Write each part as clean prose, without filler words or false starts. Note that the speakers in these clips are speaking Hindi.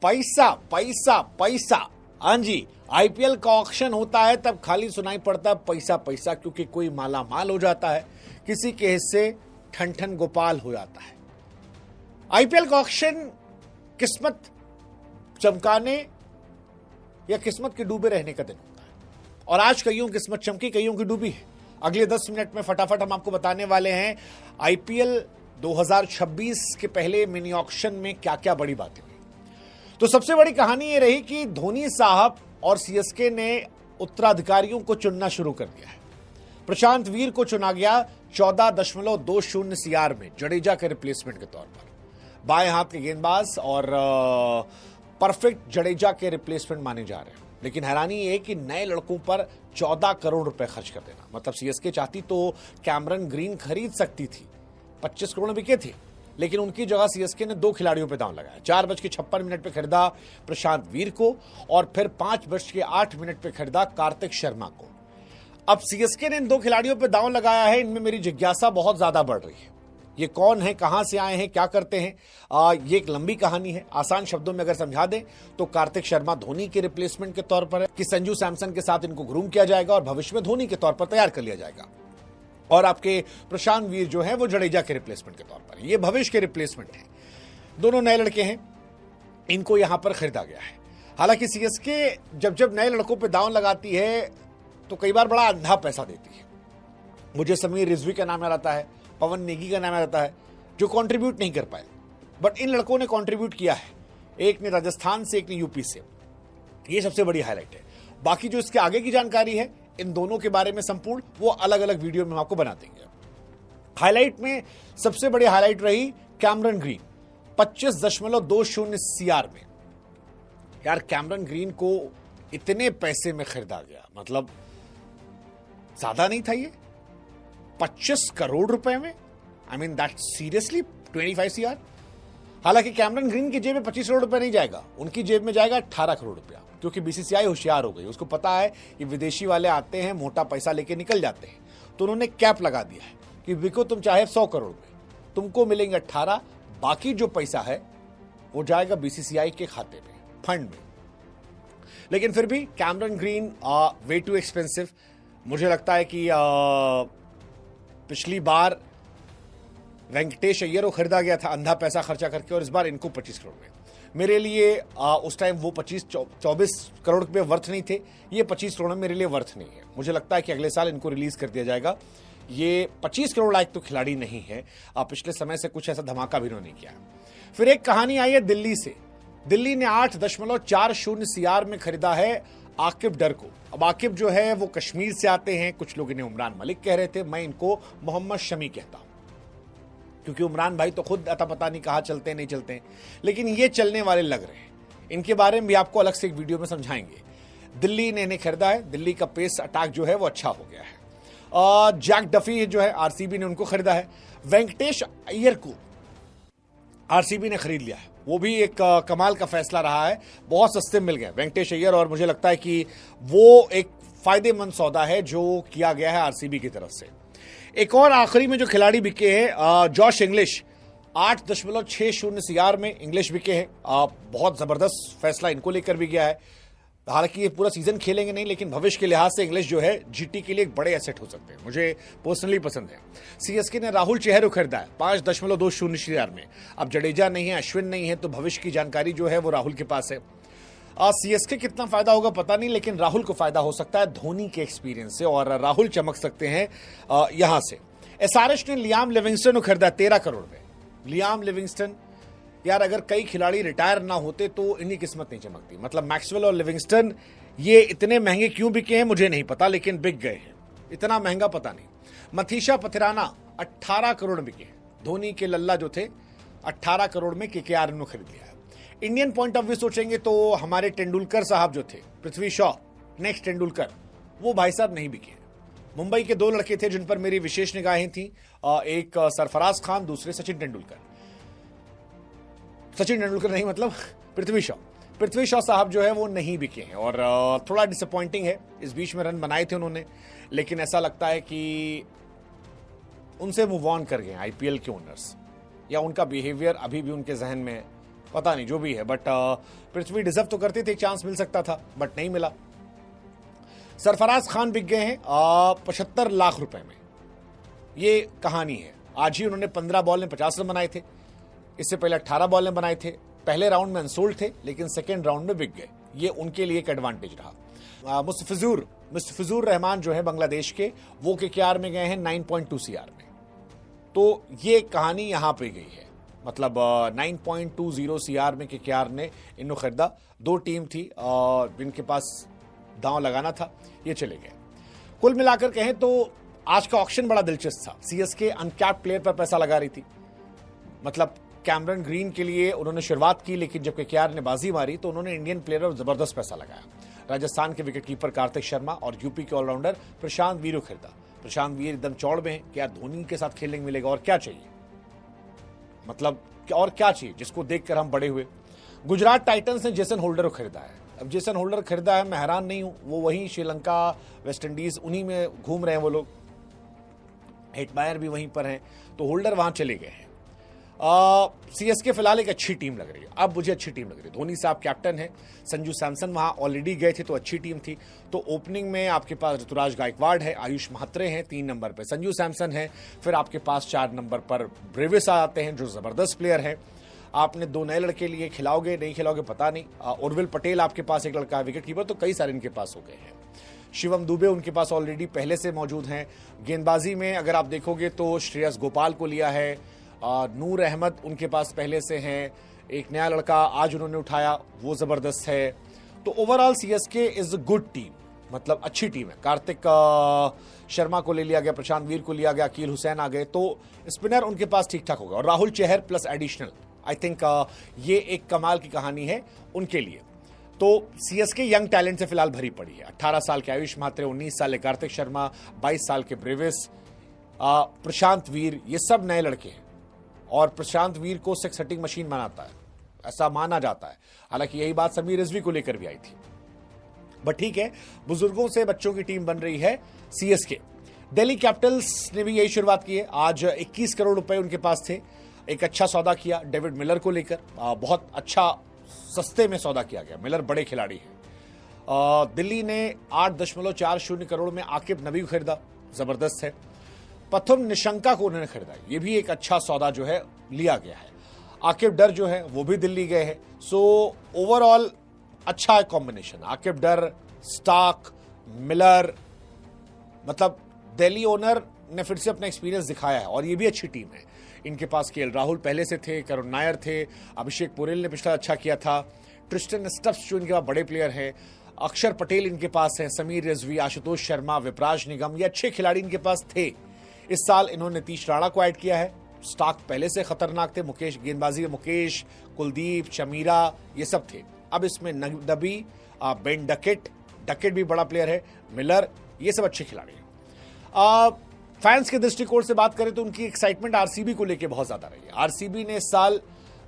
पैसा पैसा पैसा। हाँ जी, आईपीएल का ऑक्शन होता है तब खाली सुनाई पड़ता है पैसा पैसा, क्योंकि कोई माला माल हो जाता है, किसी के हिस्से ठन ठन गोपाल हो जाता है। आईपीएल का ऑक्शन किस्मत चमकाने या किस्मत के डूबे रहने का दिन होता है, और आज कईयों किस्मत चमकी, कईयों की डूबी है। अगले 10 मिनट में फटाफट हम आपको बताने वाले हैं आईपीएल 2026 के पहले मिनी ऑक्शन में क्या क्या बड़ी बातें हुई। तो सबसे बड़ी कहानी ये रही कि धोनी साहब और सीएसके ने उत्तराधिकारियों को चुनना शुरू कर दिया है। प्रशांत वीर को चुना गया 14.20 सीआर में जडेजा के रिप्लेसमेंट के तौर पर। बाएं हाथ के गेंदबाज और परफेक्ट जडेजा के रिप्लेसमेंट माने जा रहे हैं। लेकिन हैरानी ये कि नए लड़कों पर 14 करोड़ रुपए खर्च कर देना, मतलब सीएसके चाहती तो कैमरन ग्रीन खरीद सकती थी, 25 करोड़ बिके थे, लेकिन उनकी जगह सीएसके ने 2 खिलाड़ियों पे दांव लगाया। 4:56 पे खरीदा प्रशांत वीर को और फिर 5:08 पे खरीदा कार्तिक शर्मा को। अब सीएसके ने इन 2 खिलाड़ियों पे दांव लगाया है, इनमें मेरी जिज्ञासा बहुत ज्यादा बढ़ रही है। ये कौन है, कहां से आए हैं, क्या करते हैं, ये एक लंबी कहानी है। आसान शब्दों में अगर समझा दें तो कार्तिक शर्मा धोनी के रिप्लेसमेंट के तौर पर है कि संजू सैमसन के साथ इनको ग्रूम किया जाएगा और भविष्य में धोनी के तौर पर तैयार कर लिया जाएगा। और आपके प्रशांत वीर जो है वो जडेजा के रिप्लेसमेंट के तौर पर, ये भविष्य के रिप्लेसमेंट है। दोनों नए लड़के हैं, इनको यहां पर खरीदा गया है। हालांकि सीएसके जब नए लड़कों पर दांव लगाती है तो कई बार बड़ा अंधा पैसा देती है। मुझे समीर रिजवी का नाम आता है, पवन नेगी का नाम आता है, जो कंट्रीब्यूट नहीं कर पाए, बट इन लड़कों ने कंट्रीब्यूट किया है। एक ने राजस्थान से, एक ने यूपी से। ये सबसे बड़ी हाईलाइट है। बाकी जो इसके आगे की जानकारी है इन दोनों के बारे में संपूर्ण, वो अलग अलग वीडियो में हम आपको बना देंगे। हाईलाइट में सबसे बड़ी हाईलाइट रही कैमरन ग्रीन 25.20 सीआर में। यार कैमरन ग्रीन को इतने पैसे में खरीदा गया, मतलब ज्यादा नहीं था ये, 25 करोड़ रुपए में। I mean that seriously 25 CR. हालांकि कैमरन ग्रीन की जेब में 25 करोड़ रुपए नहीं जाएगा, उनकी जेब में जाएगा 18 करोड़ रुपया, क्योंकि बीसीसीआई होशियार हो गई। उसको पता है कि विदेशी वाले आते हैं, मोटा पैसा लेके निकल जाते हैं, तो उन्होंने कैप लगा दिया है कि बिको तुम चाहे 100 करोड़ में, तुमको मिलेंगे 18, बाकी जो पैसा है वो जाएगा बीसीसीआई के खाते में, फंड में। लेकिन फिर भी Cameron green way too expensive. मुझे लगता है कि पिछली बार वेंकटेश अय्यर को खरीदा गया था अंधा पैसा खर्चा करके, और इस बार इनको 25 करोड़ में। मेरे लिए उस टाइम वो 24 करोड़ रुपए वर्थ नहीं थे, ये 25 करोड़ मेरे लिए वर्थ नहीं है। मुझे लगता है कि अगले साल इनको रिलीज कर दिया जाएगा। ये 25 करोड़ लायक तो खिलाड़ी नहीं है, पिछले समय से कुछ ऐसा धमाका भी उन्होंने किया। फिर एक कहानी आई है दिल्ली से। दिल्ली ने 8.40 सीआर में खरीदा है आकिब डर को। अब आकिब जो है वो कश्मीर से आते हैं, कुछ लोग इन्हें उमरान मलिक कह रहे थे, मैं इनको मोहम्मद शमी कहता हूं, क्योंकि उमरान भाई तो खुद अता पता नहीं कहां चलते नहीं चलते, लेकिन ये चलने वाले लग रहे हैं। इनके बारे में भी आपको अलग से एक वीडियो में समझाएंगे। दिल्ली ने इन्हें खरीदा है, दिल्ली का पेस अटैक जो है वो अच्छा हो गया है। जैक डफी जो है आरसीबी ने उनको खरीदा है। वेंकटेश अय्यर को आरसीबी ने खरीद लिया है, वो भी एक कमाल का फैसला रहा है। बहुत सस्ते मिल गए वेंकटेश अय्यर, और मुझे लगता है कि वो एक फायदेमंद सौदा है जो किया गया है आरसीबी की तरफ से। एक और आखिरी में जो खिलाड़ी बिके हैं, जॉश इंग्लिश 8.60 सीआर में इंग्लिश बिके हैं। बहुत जबरदस्त फैसला इनको लेकर भी गया है। हालांकि ये पूरा सीजन खेलेंगे नहीं, लेकिन भविष्य के लिहाज से इंग्लिश जो है जीटी के लिए एक बड़े एसेट हो सकते हैं, मुझे पर्सनली पसंद है। सीएसके ने राहुल चेहर को खरीदा है 5.20 सीआर में। अब जडेजा नहीं है, अश्विन नहीं है, तो भविष्य की जानकारी जो है वो राहुल के पास है। सीएसके कितना फायदा होगा पता नहीं, लेकिन राहुल को फायदा हो सकता है धोनी के एक्सपीरियंस से, और राहुल चमक सकते हैं यहां से। एसआरएच ने लियाम लिविंगस्टन को खरीदा 13 करोड़ में। लियाम लिविंगस्टन, यार अगर कई खिलाड़ी रिटायर ना होते तो इनकी किस्मत नहीं चमकती। मतलब मैक्सवेल और लिविंगस्टन ये इतने महंगे क्यों बिके हैं मुझे नहीं पता, लेकिन बिक गए हैं। इतना महंगा पता नहीं। मथीशा पथिराना 18 करोड़ बिके। धोनी के लल्ला जो थे 18 करोड़ में केकेआर ने खरीद लिया है। इंडियन पॉइंट ऑफ व्यू सोचेंगे तो हमारे तेंदुलकर साहब जो थे, पृथ्वी शॉ, नेक्स्ट तेंदुलकर, वो भाई साहब नहीं बिके। मुंबई के 2 लड़के थे जिन पर मेरी विशेष निगाहें थी, एक सरफराज खान, दूसरे सचिन तेंदुलकर। सचिन तेंदुलकर नहीं, मतलब पृथ्वी शॉ। पृथ्वी शॉ साहब जो है वो नहीं बिके हैं, और थोड़ा डिसअपॉइंटिंग है। इस बीच में रन बनाए थे उन्होंने, लेकिन ऐसा लगता है कि उनसे मूव ऑन कर गए आईपीएल के ओनर्स, या उनका बिहेवियर अभी भी उनके जहन में पता नहीं जो भी है, बट पृथ्वी डिजर्व तो करती थी, एक चांस मिल सकता था बट नहीं मिला। सरफराज खान बिक गए हैं 75 लाख रुपए में, ये कहानी है। आज ही उन्होंने 15 बॉल में 50 रन बनाए थे, इससे पहले 18 बॉल में बनाए थे। पहले राउंड में अनसोल्ड थे लेकिन सेकेंड राउंड में बिक गए, ये उनके लिए एक एडवांटेज रहा। मुस्तफिजुर रहमान जो है बांग्लादेश के, वो केकेआर में गए हैं 9.2 सीआर में, तो ये कहानी यहां पे गई है। मतलब 9.20 सीआर में केकेआर ने इनको खरीदा। 2 टीम थी जिनके पास दांव लगाना था, ये चले गए। कुल मिलाकर कहें तो आज का ऑक्शन बड़ा दिलचस्प था। सीएसके अनकैप्ड प्लेयर पर पैसा लगा रही थी, मतलब कैमरन ग्रीन के लिए उन्होंने शुरुआत की, लेकिन जब केकेआर ने बाजी मारी तो उन्होंने इंडियन प्लेयर पर जबरदस्त पैसा लगाया। राजस्थान के विकेटकीपर कार्तिक शर्मा और यूपी के ऑलराउंडर प्रशांत वीर को खरीदा। प्रशांत वीर एकदम चौड़ में है कि यार धोनी के साथ खेलने मिलेगा और क्या चाहिए, मतलब और क्या चाहिए जिसको देखकर हम बड़े हुए। गुजरात टाइटंस ने जेसन होल्डर को खरीदा है। अब जेसन होल्डर खरीदा है, मैं हैरान नहीं हूं, वो वहीं श्रीलंका, वेस्ट इंडीज उन्हीं में घूम रहे हैं वो लोग, हेटमायर भी वहीं पर हैं, तो होल्डर वहां चले गए हैं। सीएसके फिलहाल एक अच्छी टीम लग रही है, अब मुझे अच्छी टीम लग रही है। धोनी साहब कैप्टन है, संजू सैमसन वहां ऑलरेडी गए थे तो अच्छी टीम थी। तो ओपनिंग में आपके पास ऋतुराज गायकवाड़ है, आयुष महात्रे हैं 3 नंबर पर, संजू सैमसन है, फिर आपके पास 4 नंबर पर ब्रेविस आते हैं जो जबरदस्त प्लेयर है। आपने 2 नए लड़के लिए, खिलाओगे नहीं खिलाओगे पता नहीं। उर्विल पटेल आपके पास एक लड़का है विकेट कीपर, तो कई सारे इनके पास हो गए हैं। शिवम दुबे उनके पास ऑलरेडी पहले से मौजूद हैं। गेंदबाजी में अगर आप देखोगे तो श्रेयस गोपाल को लिया है, नूर अहमद उनके पास पहले से हैं, एक नया लड़का आज उन्होंने उठाया वो जबरदस्त है। तो overall CSK is a good team, मतलब अच्छी टीम है। कार्तिक शर्मा को ले लिया गया, प्रशांत वीर को लिया गया, अकील हुसैन आ गए, तो स्पिनर उनके पास ठीक ठाक होगा। और Rahul Chahar plus additional, I think ये एक कमाल की कहानी है उनके लिए। तो सीएसके यंग टैलेंट से फिलहाल भरी पड़ी है। 18 साल के आयुष महात्रे, 19 साल के कार्तिक शर्मा, 22 साल के ब्रेविस, प्रशांत वीर, ये सब नए लड़के हैं। और प्रशांत वीर को 6 हिटिंग मशीन बनाता है, ऐसा माना जाता है। हालांकि यही बात समीर रिजवी को लेकर भी आई थी, बट ठीक है, बुजुर्गों से बच्चों की टीम बन रही है सीएसके। दिल्ली कैपिटल्स ने भी यही शुरुआत की है। आज 21 करोड़ रुपए उनके पास थे, एक अच्छा सौदा किया डेविड मिलर को लेकर, बहुत अच्छा सस्ते में सौदा किया गया। मिलर बड़े खिलाड़ी हैं। दिल्ली ने 8.40 करोड़ में आकिब नबी को खरीदा, जबरदस्त है। प्रथम निशंका को उन्होंने खरीदा, ये भी एक अच्छा सौदा जो है लिया गया है। आकिब डर जो है वो भी दिल्ली गए हैं। सो ओवरऑल अच्छा कॉम्बिनेशन, आकिब डर, स्टार्क, मिलर, मतलब दिल्ली ओनर ने फिर से अपना एक्सपीरियंस दिखाया है और ये भी अच्छी टीम है। इनके पास केएल राहुल पहले से थे, करुण नायर थे, अभिषेक पुरेल ने पिछला अच्छा किया था, ट्रिस्टन स्टफ्स जो इनके पास बड़े प्लेयर हैं, अक्षर पटेल इनके पास है, समीर रिजवी, आशुतोष शर्मा, विपराज निगम, ये अच्छे खिलाड़ी इनके पास थे। इस साल इन्होंने तीश राणा को ऐड किया है। स्टार्क पहले से खतरनाक थे, मुकेश गेंदबाजी में मुकेश, कुलदीप, चमीरा, ये सब थे। अब इसमें नबी, बेन डकेट भी बड़ा प्लेयर है, मिलर, ये सब अच्छे खिलाड़ी हैं। फैंस के दृष्टिकोण से बात करें तो उनकी एक्साइटमेंट आरसीबी को लेकर बहुत ज्यादा रही है। आरसीबी ने इस साल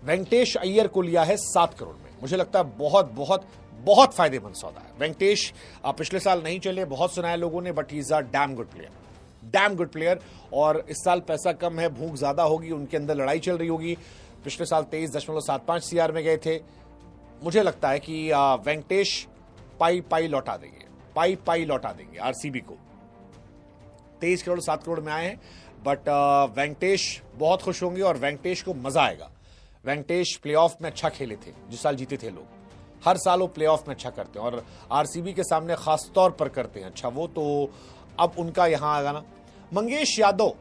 वेंकटेश अय्यर को लिया है 7 करोड़ में, मुझे लगता है बहुत बहुत बहुत फायदेमंद सौदा है। वेंकटेश पिछले साल नहीं चले, बहुत सुनाया लोगों ने, but he is a damn good player. और इस साल पैसा कम है, भूख ज्यादा होगी, उनके अंदर लड़ाई चल रही होगी। पिछले साल 23.75 सीआर में गए थे। मुझे लगता है कि वेंकटेश पाई लौटा देंगे आरसीबी को। 23 करोड़ 7 करोड़ में आए हैं, बट वेंकटेश बहुत खुश होंगे और वेंकटेश को मजा आएगा। वेंकटेश प्लेऑफ में अच्छा खेले थे, जिस साल जीते थे लोग, हर साल वो प्लेऑफ में अच्छा करते हैं और आरसीबी के सामने खास तौर पर करते हैं अच्छा वो, तो अब उनका यहां आएगा ना। मंगेश यादव,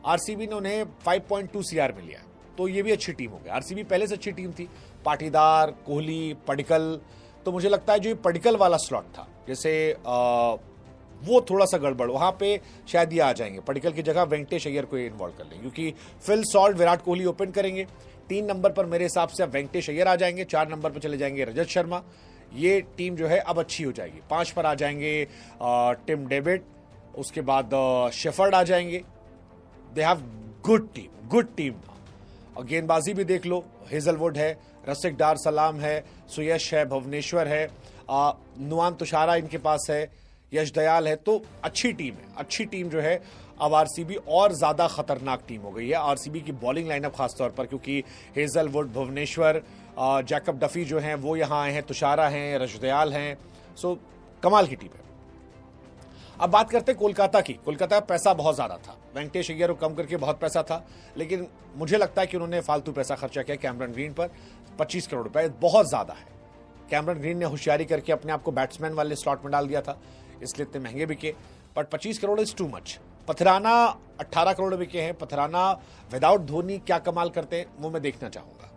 आरसीबी ने उन्हें 5.2 सीआर में लिया, तो ये भी अच्छी टीम हो गई। आरसीबी पहले से अच्छी टीम थी, पाटीदार, कोहली, पडिक्कल, तो मुझे लगता है जो ये पडिक्कल वाला स्लॉट था, जैसे वो थोड़ा सा गड़बड़, वहां पे शायद ये आ जाएंगे, पडिक्कल की जगह वेंकटेश अय्यर को इन्वॉल्व कर लेंगे, क्योंकि Phil Salt, Virat Kohli open करेंगे। 3 नंबर पर मेरे हिसाब से वेंकटेश अय्यर आ जाएंगे, 4 नंबर पर चले जाएंगे रजत शर्मा। ये टीम जो है अब अच्छी हो जाएगी। 5 पर आ जाएंगे टिम डेविड, उसके बाद शेफर्ड आ जाएंगे। They have good team. और गेंदबाजी भी देख लो, हेजलवुड है, रसिक डार सलाम है, सुयश है, भुवनेश्वर है, नुआन तुषारा इनके पास है, यश दयाल है, तो अच्छी टीम है। अच्छी टीम जो है अब आरसीबी और ज्यादा खतरनाक टीम हो गई है। आरसीबी की बॉलिंग लाइनअप खासतौर पर, क्योंकि हेजलवुड, भुवनेश्वर, जैकब डफी जो हैं वो यहाँ आए हैं, तुषारा हैं, रशदयाल हैं। सो कमाल की टीम है। अब बात करते हैं कोलकाता की। कोलकाता का पैसा बहुत ज्यादा था, वेंकटेश अय्यर को कम करके बहुत पैसा था, लेकिन मुझे लगता है कि उन्होंने फालतू पैसा खर्चा किया कैमरन ग्रीन पर। 25 करोड़ रुपए बहुत ज्यादा है। कैमरन ग्रीन ने होशियारी करके अपने आप को बैट्समैन वाले स्लॉट में डाल दिया था, इसलिए इतने महंगे बिके। But 25 crore is too much. Pathirana 18 crore बिके हैं। पथराना विदाउट धोनी क्या कमाल करते हैं वो मैं देखना चाहूंगा।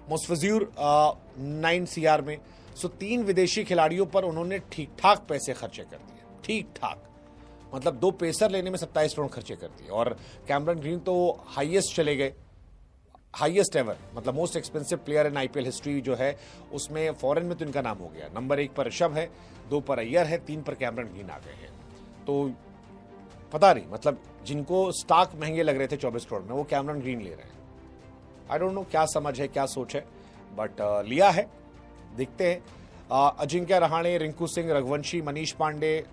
मुस्तफिजुर 9 CR में। सो 3 विदेशी खिलाड़ियों पर उन्होंने ठीक ठाक पैसे खर्चे कर दिए, ठीक ठाक। मतलब 2 पेसर लेने में 27 करोड़ खर्चे कर दिए। और कैमरन ग्रीन तो हाईएस्ट चले गए, हाईएस्ट एवर, मतलब most expensive player in IPL history जो है उसमें फॉरेन में तो इनका नाम हो गया। नंबर 1 पर ऋषभ है, 2 पर अय्यर है, 3 पर कैमरन ग्रीन आ गए हैं। तो पता नहीं, मतलब जिनको स्टॉक महंगे लग रहे थे 24 करोड़ में, वो कैमरन ग्रीन ले रहे हैं। आई डोंट नो क्या समझ है, क्या सोच है, बट लिया है, देखते हैं। अजिंक्य रहाणे, रिंकू सिंह, रघुवंशी, मनीष पांडे,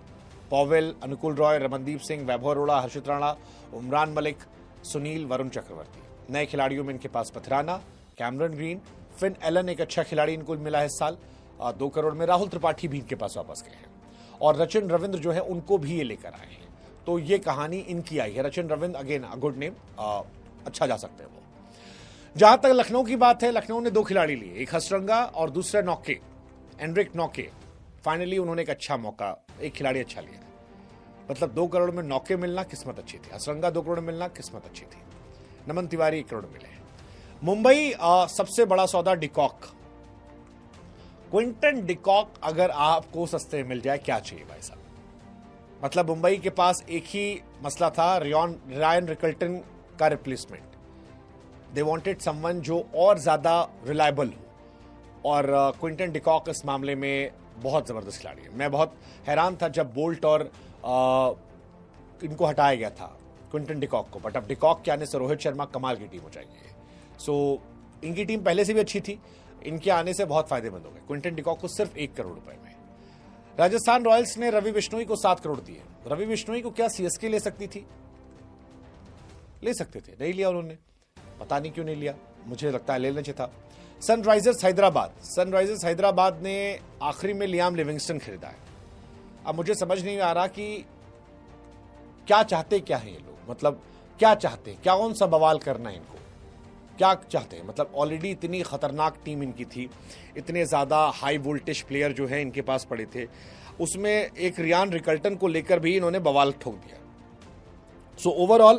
पॉवेल, अनुकुल रॉय, रमनदीप सिंह, वैभव अरोड़ा, हर्षित राणा, उमरान मलिक, सुनील, वरुण चक्रवर्ती। नए खिलाड़ियों में इनके पास पथराना, कैमरन ग्रीन, फिन एलन एक अच्छा खिलाड़ी इनको मिला है इस साल 2 करोड़ में। राहुल त्रिपाठी भी इनके पास वापस गए हैं और रचिन रविंद्र जो है उनको भी ये लेकर आए हैं। तो ये कहानी इनकी आई है। Rachin Ravindra again good name, अच्छा जा सकते हैं वो। जहां तक लखनऊ की बात है, लखनऊ ने 2 खिलाड़ी लिए, एक हसरंगा और दूसरा नौके, एनरिक नौके। फाइनली उन्होंने एक अच्छा मौका, एक खिलाड़ी अच्छा लिया। मतलब 2 करोड़ में नौके मिलना किस्मत अच्छी थी, हसरंगा 2 करोड़ मिलना किस्मत अच्छी थी। नमन तिवारी 1 करोड़ मिले। मुंबई सबसे बड़ा सौदा डिकॉक, क्विंटन डिकॉक अगर आपको सस्ते मिल जाए क्या चाहिए भाई साहब। मतलब मुंबई के पास एक ही मसला था, रायन रिकल्टन का रिप्लेसमेंट। दे वांटेड समवन जो और ज्यादा रिलायबल हो, और क्विंटन डिकॉक इस मामले में बहुत जबरदस्त खिलाड़ी है। मैं बहुत हैरान था जब बोल्ट और इनको हटाया गया था, क्विंटन डिकॉक को, बट अब डिकॉक के आने से रोहित शर्मा कमाल की टीम हो जाएगी। सो इनकी टीम पहले से भी अच्छी थी, इनके आने से बहुत फायदेमंद हो गए। क्विंटन डिकॉक को सिर्फ 1 करोड़ रुपए में। राजस्थान रॉयल्स ने रवि बिश्नोई को 7 करोड़ दिए। रवि बिश्नोई को क्या CSK ले सकती थी? ले सकते थे, नहीं लिया उन्होंने, पता नहीं क्यों नहीं लिया, मुझे लगता है ले लेना चाहिए था। सनराइजर्स हैदराबाद ने आखिरी में लियाम लिविंगस्टन खरीदा है। अब मुझे समझ नहीं आ रहा कि क्या चाहते क्या है ये लोग, मतलब क्या चाहते, क्या कौन सा बवाल करना है इनको, क्या चाहते हैं। मतलब ऑलरेडी इतनी खतरनाक टीम इनकी थी, इतने ज्यादा हाई वोल्टेज प्लेयर जो है इनके पास पड़े थे, उसमें एक रियान रिकल्टन को लेकर भी इन्होंने बवाल ठोक दिया। सो ओवरऑल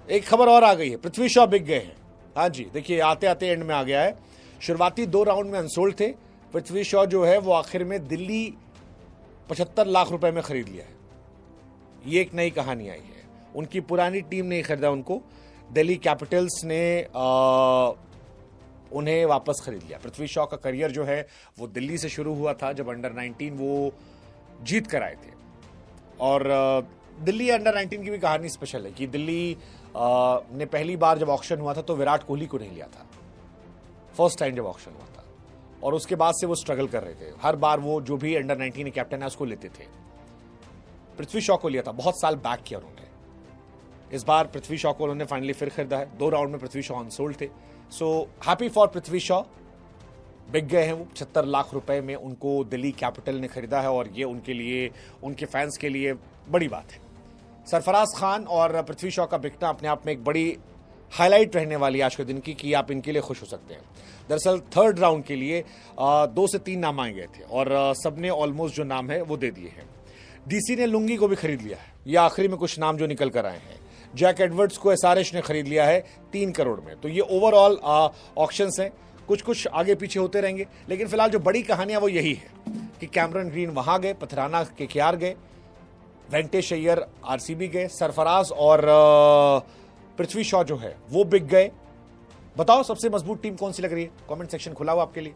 एक खबर और आ गई है, पृथ्वी शॉ बिक गए हैं। हाँ जी, देखिए आते आते एंड में आ गया है। शुरुआती 2 राउंड में अनसोल्ड थे। पृथ्वी शॉ जो है वो आखिर में दिल्ली 75 लाख रुपए में खरीद लिया है। ये एक नई कहानी आई है। उनकी पुरानी टीम ने खरीदा उनको, दिल्ली कैपिटल्स ने उन्हें वापस खरीद लिया। पृथ्वी शॉ का करियर जो है वो दिल्ली से शुरू हुआ था, जब अंडर 19 वो जीत कर आए थे। और दिल्ली अंडर 19 की भी कहानी स्पेशल है कि दिल्ली ने पहली बार जब ऑक्शन हुआ था तो विराट कोहली को नहीं लिया था, फर्स्ट टाइम जब ऑक्शन हुआ था, और उसके बाद से वो स्ट्रगल कर रहे थे। हर बार वो जो भी अंडर 19 कैप्टन है उसको लेते थे। पृथ्वी शॉ को लिया था, बहुत साल बैक किया उन्होंने। इस बार पृथ्वी शॉ को उन्होंने फाइनली फिर खरीदा है। 2 राउंड में पृथ्वी शॉ अनसोल्ड थे। So happy for Prithvi Shaw, बिक गए हैं वो। 75 लाख रुपए में उनको दिल्ली कैपिटल ने खरीदा है, और ये उनके लिए, उनके फैंस के लिए बड़ी बात है। सरफराज खान और पृथ्वी शॉ का बिकना अपने आप में एक बड़ी हाईलाइट रहने वाली आज के दिन की, कि आप इनके लिए खुश हो सकते हैं। दरअसल 3rd राउंड के लिए 2 से 3 नाम आए गए थे, और सबने ऑलमोस्ट जो नाम है वो दे दिए हैं। DC ने लुंगी को भी खरीद लिया है, ये आखिरी में कुछ नाम जो निकल कर आए हैं। जैक एडवर्ड्स को SRH ने खरीद लिया है 3 करोड़ में। तो ये ओवरऑल ऑक्शंस हैं, कुछ कुछ आगे पीछे होते रहेंगे, लेकिन फिलहाल जो बड़ी कहानियां वो यही है कि कैमरन ग्रीन वहां गए, पथराना KKR गए, वेंकटेश अय्यर RCB गए, सरफराज और पृथ्वी शॉ जो है वो बिक गए। बताओ सबसे मजबूत टीम कौन सी लग रही है? कमेंट सेक्शन खुला हुआ आपके लिए।